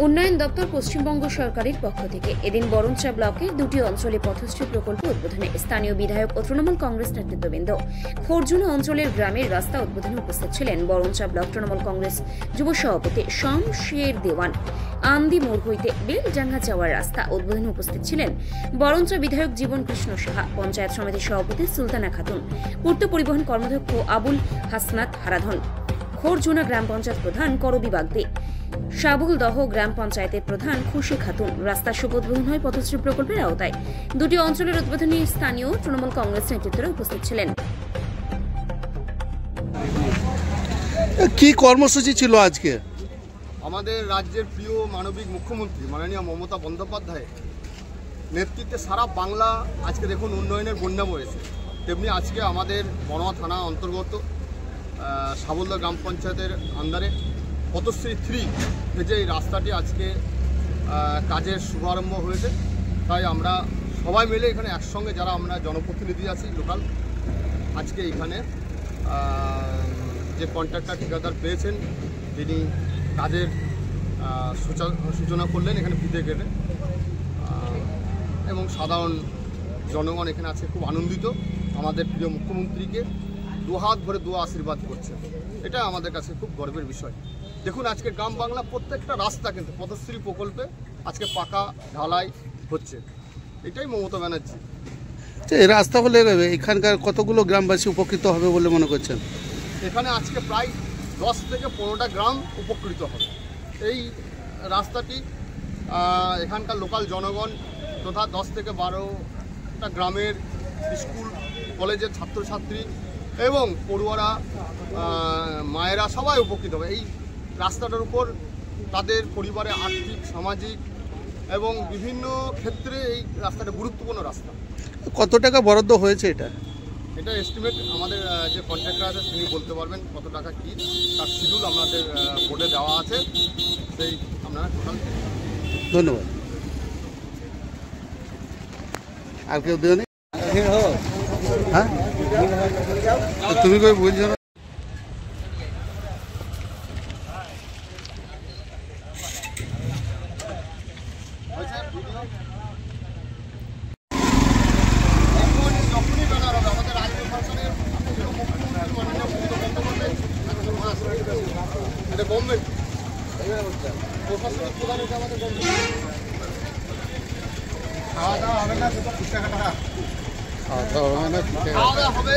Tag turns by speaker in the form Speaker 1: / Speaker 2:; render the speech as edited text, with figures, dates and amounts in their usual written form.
Speaker 1: উন্নয়ন দপ্তর পশ্চিমবঙ্গ সরকারের পক্ষ থেকে এদিন বরঞ্চা ব্লকের দুটি অঞ্চলে পথশ্রী প্রকল্প উদ্বোধনে স্থানীয় বিধায়ক ও তৃণমূল কংগ্রেস নেতৃত্ববৃন্দ। খোরজুনা অঞ্চলের গ্রামের রাস্তা উদ্বোধনে উপস্থিত ছিলেন বরঞ্চা ব্লক তৃণমূল কংগ্রেস যুব সভাপতি শামশের দেওয়ান। আন্দি মোড় হইতে বেলডাঙ্গা যাওয়ার রাস্তা উদ্বোধনে উপস্থিত ছিলেন বরঞ্চা বিধায়ক জীবন কৃষ্ণ সাহা, পঞ্চায়েত সমিতির সভাপতি সুলতানা খাতুন, পূর্ত পরিবহন কর্মাধ্যক্ষ আবুল হাসনাত হারাধন, খোরজুনা গ্রাম পঞ্চায়েত প্রধান করবি বাগদে, সাবুলদহ গ্রাম পঞ্চায়েতের প্রধান খুশি খাতুন। রাস্তার শুভ উদ্বোধন হয় পথশ্রী প্রকল্পের আওতায়। দুটি অঞ্চলের উদ্বোধনী স্থানীয় তৃণমূল কংগ্রেস নেতৃত্বরা উপস্থিত ছিলেন।
Speaker 2: কি কর্মসূচি ছিল আজকে?
Speaker 3: আমাদের রাজ্যের প্রিয় মানবিক মুখ্যমন্ত্রী মাননীয় মমতা বন্দ্যোপাধ্যায় নেতৃত্বে সারা বাংলা আজকে দেখুন উন্নয়নের বন্যা বয়েছে। তেমনি আজকে আমাদের বড়োয়া থানা অন্তর্গত সাবুলদহ গ্রাম পঞ্চায়েতের আন্ডারে পথশ্রী 3 ফেজে এই রাস্তাটি আজকে কাজের শুভারম্ভ হয়েছে। তাই আমরা সবাই মিলে এখানে একসঙ্গে যারা আমরা জনপ্রতিনিধি আছি লোকাল, আজকে এখানে যে কন্ট্রাক্টর ঠিকাদার পেয়েছেন তিনি কাজের সূচনা করলেন এখানে ফিতে কেটে, এবং সাধারণ জনগণ এখানে আছে খুব আনন্দিত। আমাদের প্রিয় মুখ্যমন্ত্রীকে দুহাত ভরে দোয়া আশীর্বাদ করছে, এটা আমাদের কাছে খুব গর্বের বিষয়। দেখুন আজকে গ্রাম বাংলা প্রত্যেকটা রাস্তা কিন্তু পথশ্রী প্রকল্পে আজকে পাকা ঢালাই হচ্ছে, এটাই মমতা ব্যানার্জি।
Speaker 2: এই রাস্তা হলে এখানকার কতগুলো গ্রামবাসী উপকৃত হবে বলে মনে করছেন?
Speaker 3: এখানে আজকে প্রায় 10 থেকে 15টা গ্রাম উপকৃত হবে এই রাস্তাটি। এখানকার লোকাল জনগণ তথা 10 থেকে 12টা গ্রামের স্কুল কলেজের ছাত্রছাত্রী এবং পড়ুয়ারা মায়েরা সবাই উপকৃত হবে এই রাস্তাটার উপর। তাদের পরিবারে আর্থিক সামাজিক এবং বিভিন্ন ক্ষেত্রে এই রাস্তাটা গুরুত্বপূর্ণ রাস্তা।
Speaker 2: কত টাকা বরাদ্দ হয়েছে এটা?
Speaker 3: এটা এস্টিমেট আমাদের যে কন্ট্রাক্টর আছে তিনি বলতে পারবেন কত টাকা কী, তার শিডিউল আমাদের বোর্ডে দেওয়া আছে, সেই আপনারা টোটাল।
Speaker 2: ধন্যবাদ। আর কেউ দেওয়া নেই? হ্যাঁ তুমি কই বলছো না?
Speaker 3: গভর্নমেন্ট প্রশাসনিক প্রধান হচ্ছে আমাদের খাওয়া দাওয়া হবে না, 50 টাকা খাওয়া দাওয়া হবে।